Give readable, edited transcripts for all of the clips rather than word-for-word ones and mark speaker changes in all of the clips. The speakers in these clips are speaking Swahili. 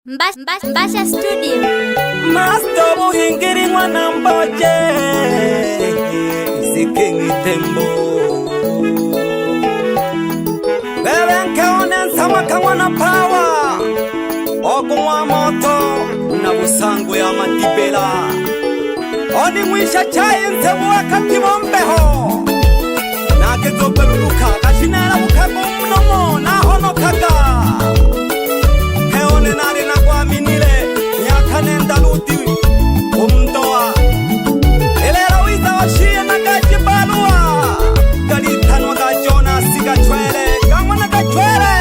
Speaker 1: Mbasha Studio.
Speaker 2: Master Buhingiri mwana mboje Zikingi tembo Bebe nkeone nsamaka mwana pawa Ogumwa moto na busangu ya matibela Oni mwisha chai nsebuwe katibo mbeho Nakezo beluruka kashinela bukago mnomo na hono kaga Heone nari na kwa minile Nenda luti umdoa elera wiza washie na gaji balua galitanwa gajona siga chwele kamwana gachwele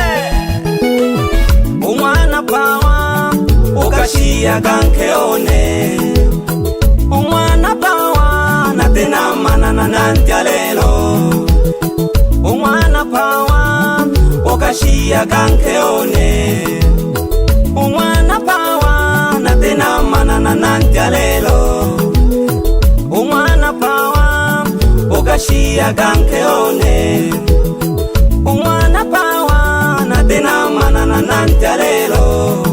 Speaker 2: umwana pawa ukashia gankeone umwana pawa na tena manana nantia lelo umwana pawa ukashia gankeone umwana pawa tena manana nantia lelo umwana pawa ukashia gankeone umwana pawa na tena manana nantia lelo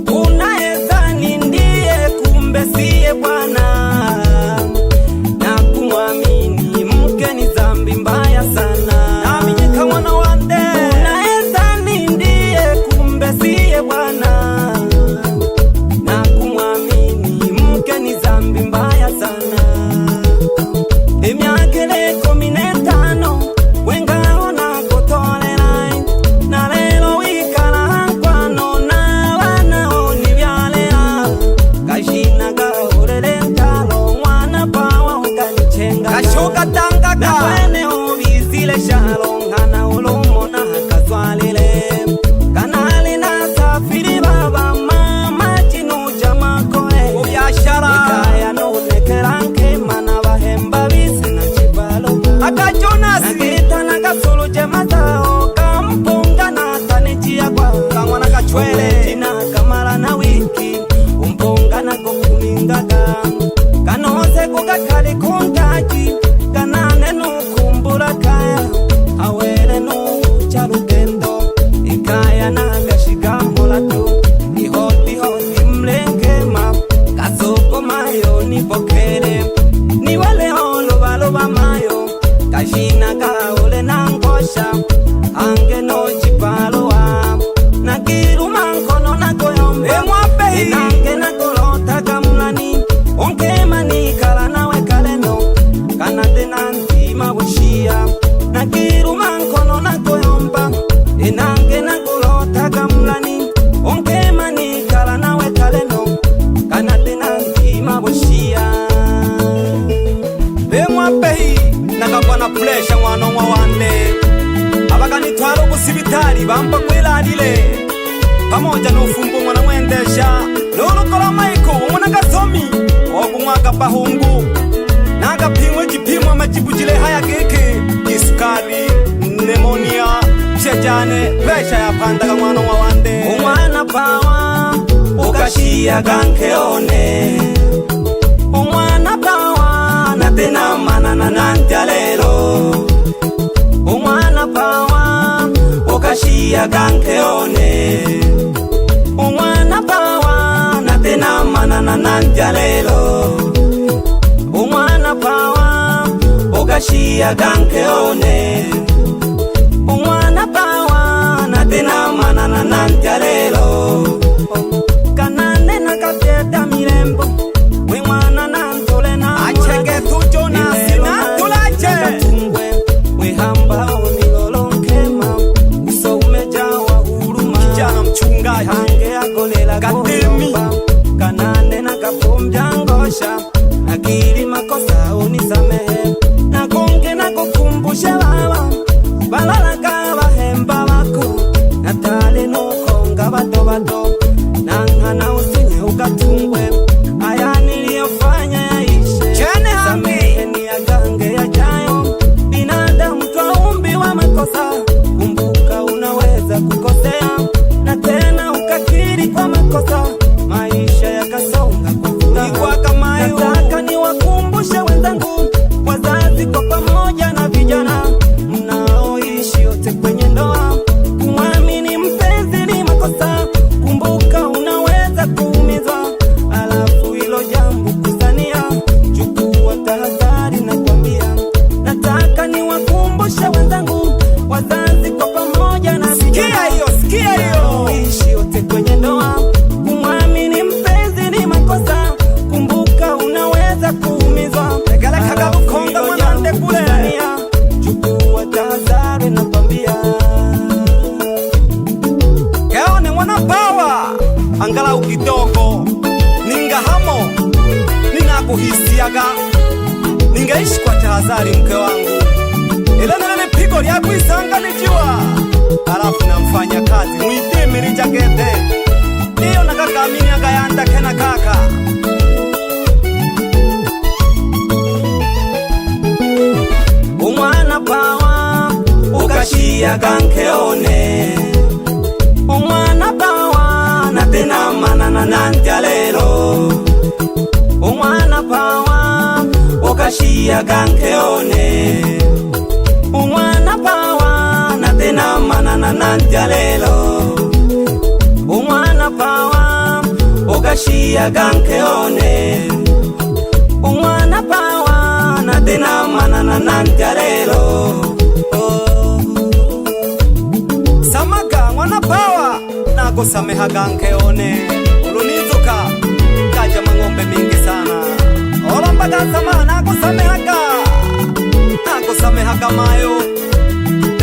Speaker 2: unaezani ndiye kumbe siye Bwana na kumwamini mke ni dhambi mbaya sana nami nika mwana wande unaezani ndiye kumbe siye Bwana tina kamara na wiki umponga na kukumingaga kanose kugakali kuntaji kanane nukumbura kaya awele nucha rugendo ikaya na gashigamula tu ihoti mlengema kasoko mayo nipokere ni wale holo baloba mayo kashina kaule na ngosha ange no chipaloa nakiru mankono na koyombe mwape inange na kolota kamulani onke mani kala nawe kaleno kanate nanti mabushia nakiru mankono na koyomba inange na kolota kamulani onke mani kala nawe kaleno kanate nanti mabushia be mwape nakabana plesha mwana wande abagani twaro kusibitali bamba kwelalile pamoja n'ufumbo mwana mwendesha n'urukora maiko umwana gasomi ogumwaka bahungu nagapimwe gipimwa amajibujile haya geke isukari pneumonia chejane pesha yapandaga mwana wande umwana pawa ukashia gankeone umwana pawa na tena manana nantia lelo umwana pawa ukashia gankeone umwana pawa na tena manana nantia lelo umwana pawa ukashia gankeone umwana pawa na tena manana nantia lelo kanane na kateta mirembo we mwana nantole na achege tujona sina tulache we hamba onilolonkema uso umejawa huruma kijana mchungaji hange akolela katemi kanane na kapombya ngosha akili makosa unisamehe na konge na kukumbushe baba balala kabahemba bako natale nukonga bato bato nangana usinye ukatungwe aya niliyofanya yaishe chene samehe ni agange yajayo binadamu twaumbiwa makosa kumbuka unaweza kukosea na tena ukakiri kwa makosa maisha yakasonga kwa furaha kama nataka niwakumbushe wenzangu wazazi kwa pamoja na vijana mnaoishi yote kwenye ndoa kumwamini mpenzi ni makosa kumbuka angalau kidogo ningahamo ninakuhisiaga ningeishi kwa tahadhari mke wangu, ila nile pigo lya kuisanganijiwa alafu namfanya kazi mwidimiri jagete niyo nakakamini agayanda kena kaka umwana pawa ukashiaga nkeone umwana pawa natena manana nantya lelo umwana pawa ukashiaga nkeone umwana pawa natena manana nantya lelo umwana pawa ukashiaga nkeone umwana pawa natena manana nantya lelo samaga mwana pawa nakusamehaga nkeone ulunizuka kaja mang'ombe mingi sana olambaga sama nakusamehaga mayo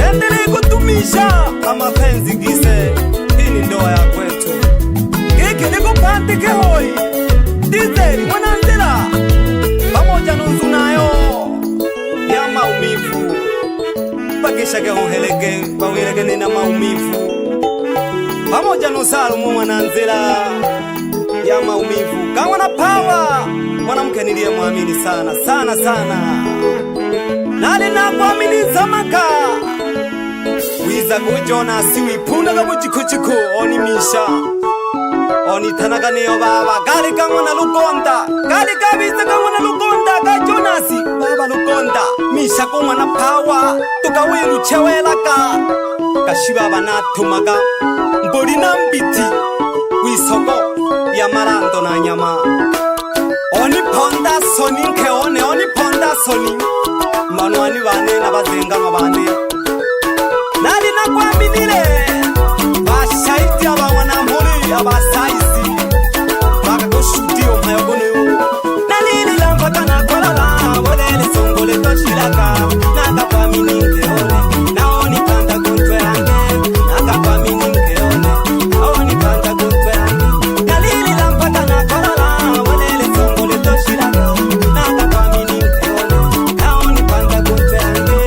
Speaker 2: endele kutumisha amapenzi gise hii ni ndoa ya kwetu kiki nikupandike hoi dizeli mwananzila pamoja nuzu nayo ya maumivu pakishage uhelege wawilege nina maumivu pamoja nusalumu mwananzila ya maumivu kamwana pawa mwanamke niliye muamini sana sana sana nali nakuamini zamaka wiza kujona siwipundaga mujikujiku onimisha onitanaga niyo baba gali kamwana lugonda gali kabiza kamwana lugonda ka Jonasi baba lugonda misha kumwana pawa tukawiluchewelaka kashibaba natumaga mbuli na mbiti wisoko ya marando na nyama oniponda soni nkeone oniponda soni manwani bane nabazenga mabane nali nakwaminile bashaiti abawana mpuri abasaisi bakakushudiyo mpayogoneyo nalili lampaka nakolala wolele songole toshilaka nakakwamini nkeone naoni panda kuntwe yange nakakwamini nkeone naoni panda kuntwe yange nalili lampaka nakolala wolele songole toshilaka nakakwamini nkeone naoni panda kuntwe yange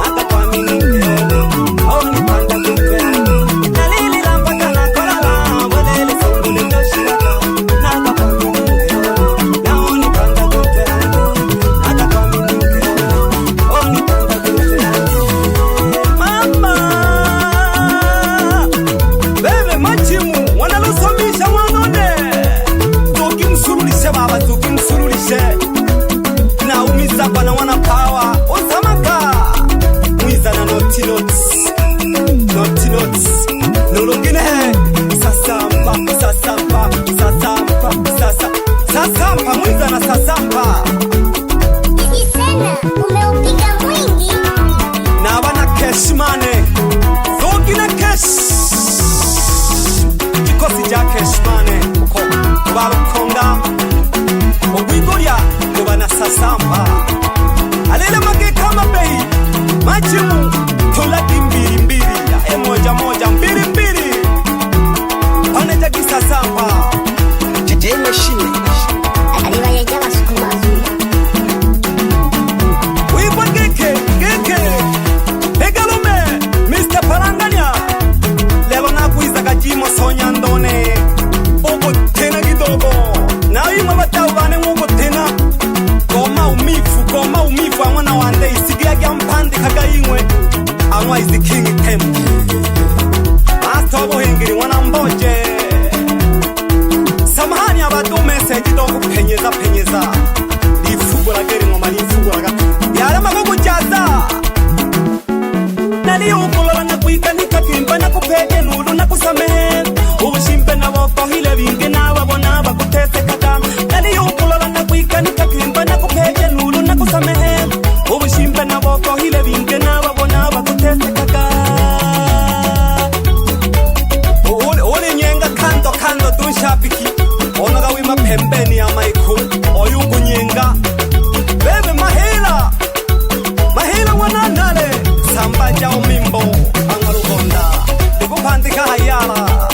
Speaker 2: nakakwamini nkeone naoni panda kuntwe yange nalili lampaka nakolala wolele songole toshilaka nakakwamini nkeone naoni panda kuntwe yange nakakwamini nkeone naoni panda kuntwe yange mama bebe machimu wanalusomisha mwanone tukimsurulishe baba tukimsurulishe naumiza bwana wana pawa osamaka mwiza na noti notes nulungine sasampa mwiza na sasampa
Speaker 1: Isena, umeupiga mwingi.
Speaker 2: na bana cashmane zogina cash kikosi ja cashmane uko barukonga ogwigorya kubana sasampa alele mage kama bei machimu tulaki mbili ya moja mbili paneja kisasampa DJ machine
Speaker 1: Aliwayeja wasukuma.
Speaker 2: wibwa geke egalume Mr. Paranganya lelo nakuiza kajimo sonya ndone ogo tena kidogo na imwe batau bane ngogo tena goma umifu amwana wande isigia gya mpande kagayimwe amwa is the king tem astobo hingiri wana mboje samahani abadu message dogo penyeza ifugura geri ngoma ifugura yale magogo jaza nali ukolola na kuikanika kimba na kupege lulu na kusamehe ubushimpe na woko hile vingi na wabona bakutese kaka nali ukolola na kuikanika kimba na kupege lulu na kusamehe ubushimpe na woko hile vingi na wabona bakutese kaka uli nyenga kando tunshabiki onaga wima pembeni ya maiku oyungu nyenga bebe mahela wananale samba jao mimbo angarugonda ikupandika hayala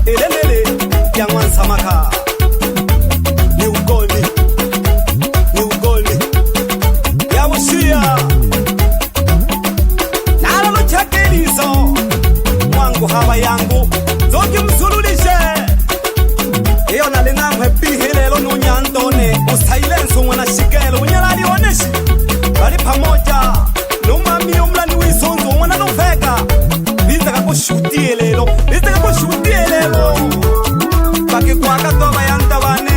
Speaker 2: ilelele ya Mwansamaka. Ni ugoli ya Busia nalo luchakilizo mwangu haba yangu zoki msululishe iyo nalinamwe bihilelo nunyandone usailenso mwana shigelo unyalali oneshi bali pamoja numami umlani wisonzo mwana nufeka bizaka kushutie lelo bakikwaka toba yantabane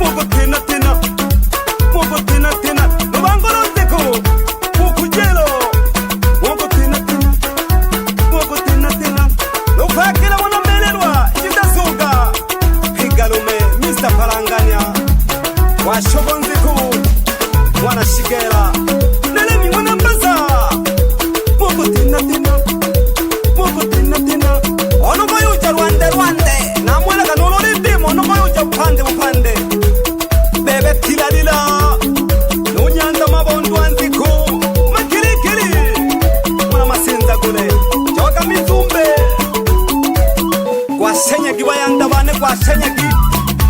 Speaker 2: muko tina nubangoloteko mukujelo muko tina nufakila mwana mbelelwa jitasuka higalume Mr. Paranganya washogonziku mwana shigela nelemi mwana mbasa muko tina ono moyuja rwande namwela kanololi ndimo ono moyuja upande bebe tilalila nunyanda mabondo anziku makilikili mwana masinza kule joka mizumbe kwashenyeki wayandabane kwashenyeki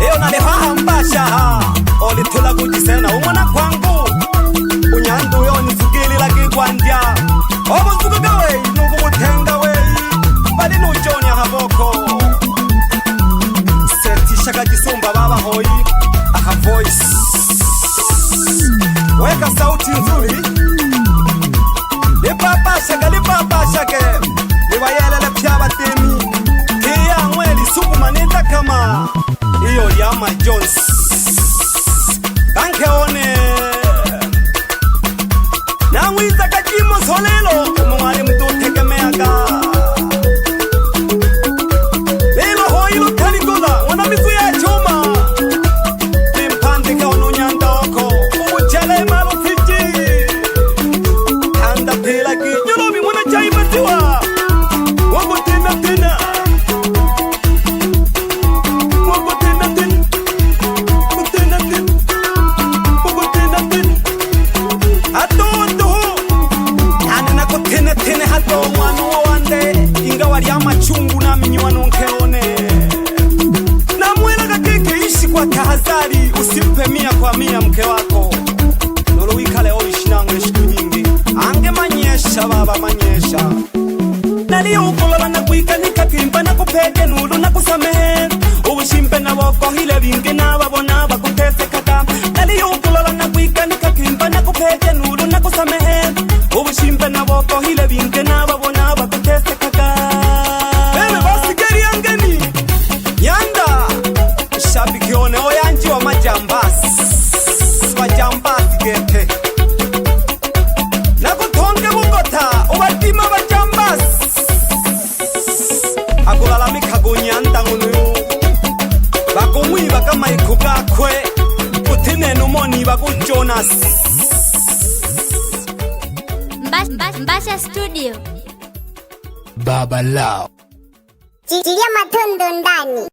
Speaker 2: eyo nalihaha mbashaha olitula kujisena umwana kwangu unyanda uyo nisugilila kigwandya obunzuku gawe nukubutenga we bali nujonya haboko setishaka jisumba baba hoi aha voice weka sauti nzuri lipapashake liwayelele pyabatemi kiya mweli suku manita kama iyo Yama Jones kankeone namwiza kajimo solelo umwali mtutegemeaga lelo hoilo taligula wana mizu ya chuma limpandika onunyandoko umuchele malufiji anda pila kinyolomi mwana chaimatiwa wako tina tene hato mwanu wande inga wali amachungu na minywa nunkeone na mwela kakeke ishi kwa tahadhari usimpe 100% mke wako nolo wikale oishi nangwe shiku nyingi ange manyesha baba manyesha naliyo ukolola na kuikanika kimpa na kupege nulu na kusamehe uwishimpe na woko hile vingi na wabona wakutese kata naliyo ukolola na kuikanika kimpa na kupege nulu na kusamehe uwishimpe na woko hile vingi na wabona wakutese kata bebe basi geri yangeni nyanda shabiki one oyanji wa majambasi gete na kutonge bugota ubatima bajambasi akulalamika gunyanda ngunu bakumwiba kama ikugakwe utine numoni bagujonas
Speaker 1: Mbasha Studio
Speaker 3: Baba Lao
Speaker 1: Chichilia matondo ndani